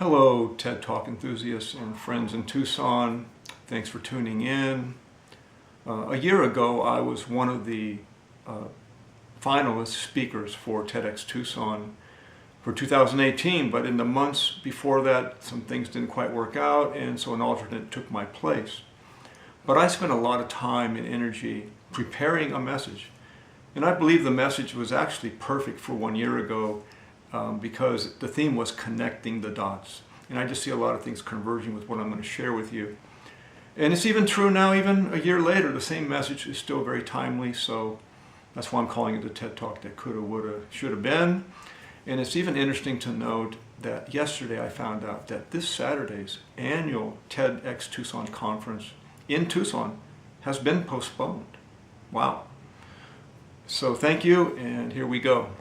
Hello, TED Talk enthusiasts and friends in Tucson. Thanks for tuning in. A year ago, I was one of the finalist speakers for TedxTucson for 2018, but in the months before that, some things didn't quite work out, and so an alternate took my place. But I spent a lot of time and energy preparing a message, and I believe the message was actually perfect for 1 year ago. Because the theme was connecting the dots. And I just see a lot of things converging with what I'm going to share with you. And it's even true now, even a year later, the same message is still very timely. So that's why I'm calling it the TED Talk that coulda, woulda, shoulda been. And it's even interesting to note that yesterday I found out that this Saturday's annual TedxTucson conference in Tucson has been postponed. Wow. So thank you, and here we go.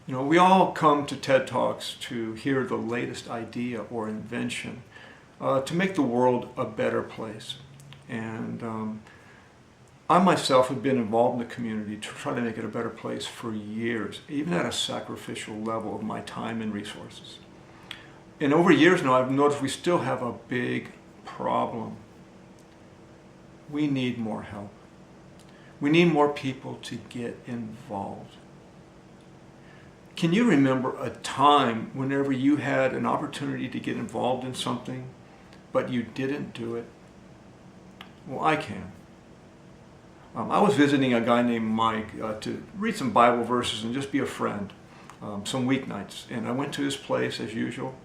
You know, we all come to TED Talks to hear the latest idea or invention to make the world a better place. And I myself have been involved in the community to try to make it a better place for years, even at a sacrificial level of my time and resources. And over years now, I've noticed we still have a big problem. We need more help. We need more people to get involved. Can you remember a time whenever you had an opportunity to get involved in something, but you didn't do it? Well, I can. I was visiting a guy named Mike to read some Bible verses and just be a friend some weeknights. And I went to his place as usual,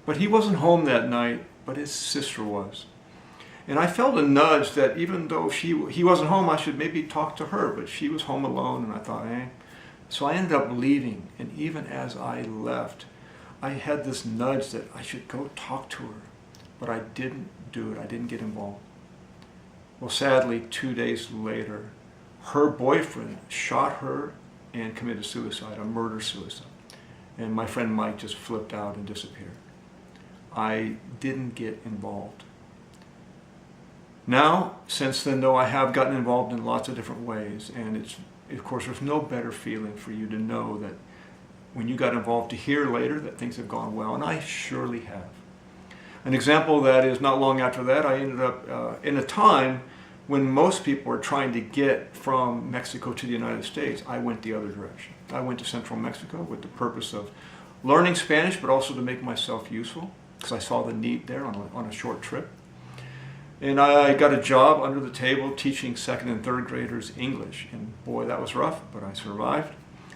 but he wasn't home that night, but his sister was. And I felt a nudge that even though he wasn't home, I should maybe talk to her, but she was home alone, and I thought, So I ended up leaving, and even as I left, I had this nudge that I should go talk to her, but I didn't do it. I didn't get involved. Well, sadly, 2 days later, her boyfriend shot her and committed suicide, a murder-suicide. And my friend Mike just flipped out and disappeared. I didn't get involved. Now, since then, though, I have gotten involved in lots of different ways, and of course, there's no better feeling for you to know that when you got involved to hear later that things have gone well, and I surely have. An example of that is not long after that, I ended up in a time when most people were trying to get from Mexico to the United States. I went the other direction. I went to Central Mexico with the purpose of learning Spanish, but also to make myself useful, because I saw the need there on a short trip. And I got a job under the table teaching second and third graders English. And boy, that was rough, but I survived.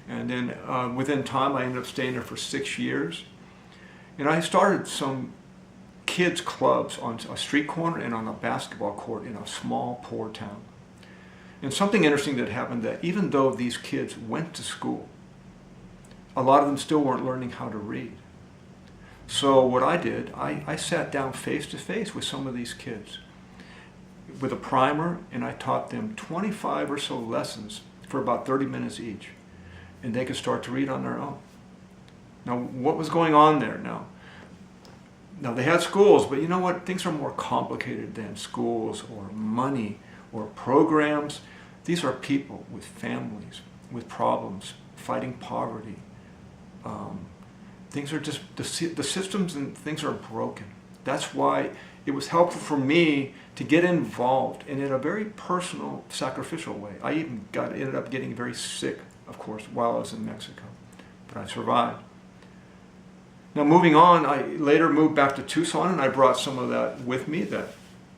And then within time, I ended up staying there for 6 years. And I started some kids' clubs on a street corner and on a basketball court in a small, poor town. And something interesting that happened that even though these kids went to school, a lot of them still weren't learning how to read. So what I did, I sat down face to face with some of these kids with a primer, and I taught them 25 or so lessons for about 30 minutes each, and they could start to read on their own. Now, what was going on there now? Now, they had schools, but you know what? Things are more complicated than schools or money or programs. These are people with families, with problems, fighting poverty. Things are just, the systems and things are broken. That's why it was helpful for me to get involved, and in a very personal, sacrificial way. I even ended up getting very sick, of course, while I was in Mexico, but I survived. Now, moving on, I later moved back to Tucson, and I brought some of that with me, that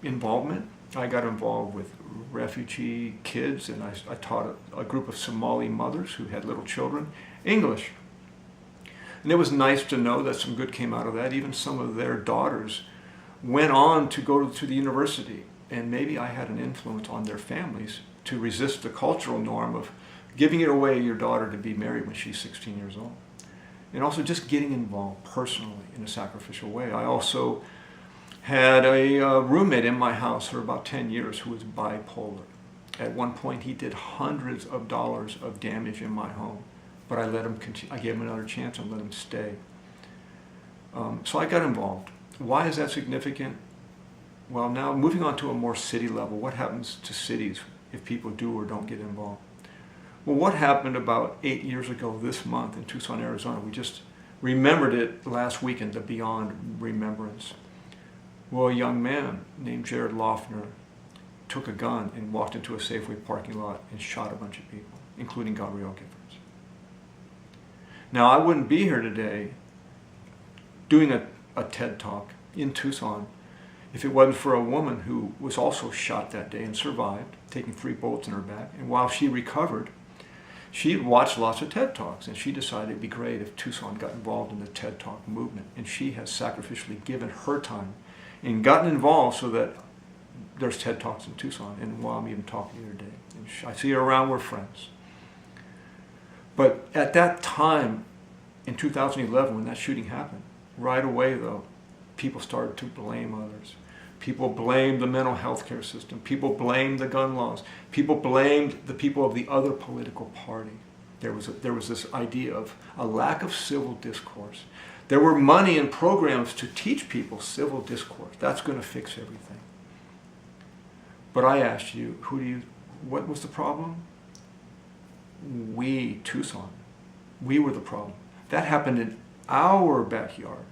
involvement. I got involved with refugee kids, and I taught a group of Somali mothers who had little children English. And it was nice to know that some good came out of that. Even some of their daughters went on to go to the university, and maybe I had an influence on their families to resist the cultural norm of giving it away your daughter to be married when she's 16 years old. And also just getting involved personally in a sacrificial way. I also had a roommate in my house for about 10 years who was bipolar. At one point, he did hundreds of dollars of damage in my home, but I let him continue. I gave him another chance and let him stay. So I got involved. Why is that significant? Well, now moving on to a more city level, what happens to cities if people do or don't get involved? Well, what happened about 8 years ago this month in Tucson, Arizona? We just remembered it last weekend, the Beyond Remembrance. Well, a young man named Jared Loeffner took a gun and walked into a Safeway parking lot and shot a bunch of people, including Gabrielle Giffords. Now, I wouldn't be here today doing a TED Talk in Tucson if it wasn't for a woman who was also shot that day and survived, taking 3 bullets in her back. And while she recovered, she had watched lots of TED Talks, and she decided it'd be great if Tucson got involved in the TED Talk movement. And she has sacrificially given her time and gotten involved so that there's TED Talks in Tucson. And while I'm even talking to her today, and I see her around, we're friends. But at that time, in 2011, when that shooting happened, right away though, people started to blame others. People blamed the mental health care system. People blamed the gun laws. People blamed the people of the other political party. There was this idea of a lack of civil discourse. There were money and programs to teach people civil discourse. That's going to fix everything. But I asked you, what was the problem? We, Tucson, we were the problem. That happened in our backyard.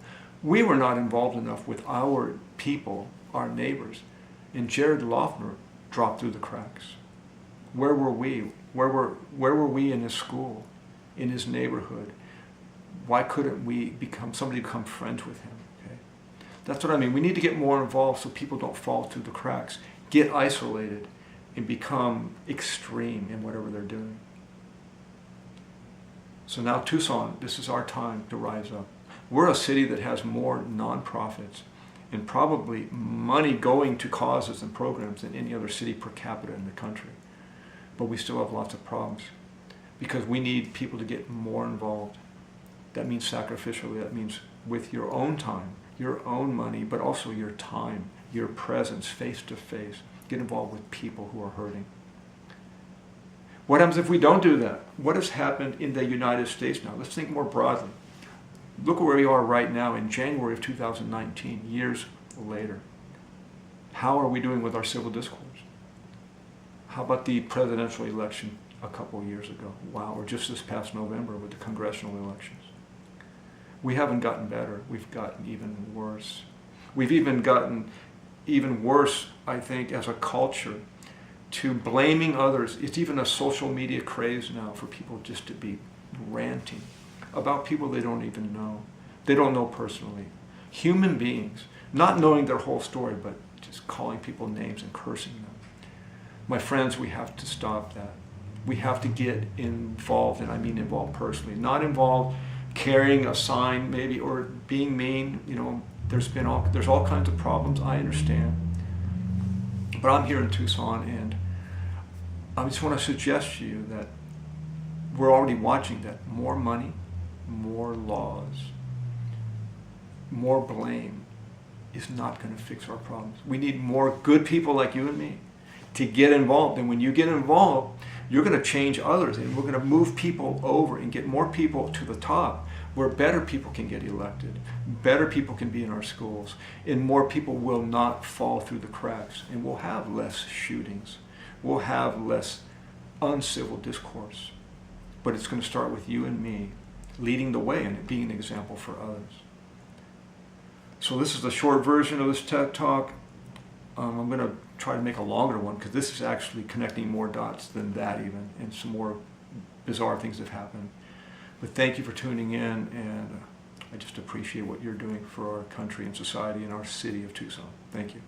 We were not involved enough with our people, our neighbors. And Jared Loeffner dropped through the cracks. Where were we? Where were we in his school, in his neighborhood? Why couldn't somebody become friends with him? Okay? That's what I mean. We need to get more involved so people don't fall through the cracks, get isolated, and become extreme in whatever they're doing. So now Tucson, this is our time to rise up. We're a city that has more nonprofits and probably money going to causes and programs than any other city per capita in the country. But we still have lots of problems because we need people to get more involved. That means sacrificially, that means with your own time, your own money, but also your time, your presence, face to face. Get involved with people who are hurting. What happens if we don't do that? What has happened in the United States now? Let's think more broadly. Look where we are right now in January of 2019, years later. How are we doing with our civil discourse? How about the presidential election a couple of years ago? Wow, or just this past November with the congressional elections. We haven't gotten better. We've gotten even worse. We've even gotten even worse, I think, as a culture, to blaming others. It's even a social media craze now for people just to be ranting about people they don't even know. They don't know personally. Human beings, not knowing their whole story, but just calling people names and cursing them. My friends, we have to stop that. We have to get involved, and I mean involved personally. Not involved carrying a sign maybe or being mean. You know, there's all kinds of problems, I understand. But I'm here in Tucson, and I just want to suggest to you that we're already watching that more money, more laws, more blame is not going to fix our problems. We need more good people like you and me to get involved. And when you get involved, you're going to change others, and we're going to move people over and get more people to the top where better people can get elected, better people can be in our schools, and more people will not fall through the cracks, and we'll have less shootings. We'll have less uncivil discourse. But it's going to start with you and me leading the way and being an example for others. So this is the short version of this TED Talk. I'm going to try to make a longer one because this is actually connecting more dots than that even, and some more bizarre things have happened. But thank you for tuning in, and I just appreciate what you're doing for our country and society and our city of Tucson. Thank you.